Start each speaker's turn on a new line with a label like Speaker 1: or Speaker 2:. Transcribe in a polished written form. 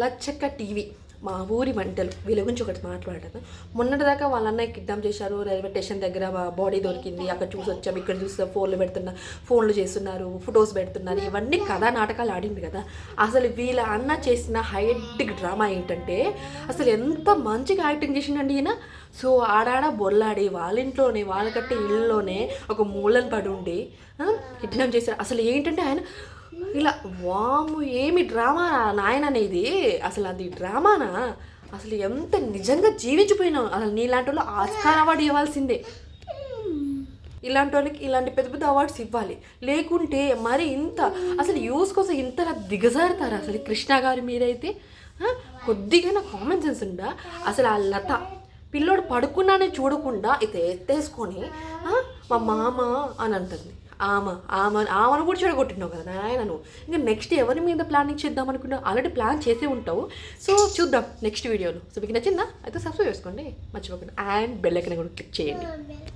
Speaker 1: లచ్చక్క TV మా ఊరి వంటలు వీళ్ళ గురించి ఒకటి మాట్లాడతాను. మొన్నటిదాకా వాళ్ళ అన్నయ్య కిడ్నాప్ చేశారు, రైల్వే స్టేషన్ దగ్గర బాడీ దొరికింది, అక్కడ చూసి వచ్చాము, ఇక్కడ చూస్తే ఫోన్లు చేస్తున్నారు, ఫొటోస్ పెడుతున్నారు, ఇవన్నీ కథా నాటకాలు ఆడింది కదా. అసలు వీళ్ళ అన్న చేసిన హైయెటిక్ డ్రామా ఏంటంటే అసలు ఎంత మంచిగా యాక్టింగ్ చేసిండండి ఈయన. సో ఆడాడ బొల్లాడి వాళ్ళ ఇంట్లోనే వాళ్ళ కట్టే ఇళ్ళలోనే ఒక మూలను పడి ఉండి కిడ్నాప్ చేశారు. అసలు ఏంటంటే ఆయన ఇలా వాము ఏమి డ్రామా నాయన అనేది, అసలు అది డ్రామానా? అసలు ఎంత నిజంగా జీవించిపోయినావు. అసలు నీలాంటి వాళ్ళు ఆస్కార్ అవార్డు ఇవ్వాల్సిందే. ఇలాంటి వాళ్ళకి ఇలాంటి పెద్ద పెద్ద అవార్డ్స్ ఇవ్వాలి. లేకుంటే మరి ఇంత అసలు యూస్ కోసం ఇంతలా దిగజారుతారు అసలు కృష్ణ గారి మీరైతే. కొద్దిగా కామన్ సెన్స్ ఉందా? అసలు ఆ లత పిల్లోడు పడుకున్నానే చూడకుండా అయితే ఎత్తేసుకొని మా మామ అని అంటుంది. ఆమెను కూడా చెడగొట్టినావు కదా నాయన నువ్వు. ఇంకా నెక్స్ట్ ఎవరి మీద ప్లానింగ్ చేద్దాం అనుకున్నావు? ఆల్రెడీ ప్లాన్ చేసే ఉంటావు. సో చూద్దాం నెక్స్ట్ వీడియోలో. సో మీకు నచ్చిందా? అయితే సబ్స్క్రైబ్ చేసుకోండి, మర్చిపోకండి, అండ్ బెల్ ఐకాన్ కూడా క్లిక్ చేయండి.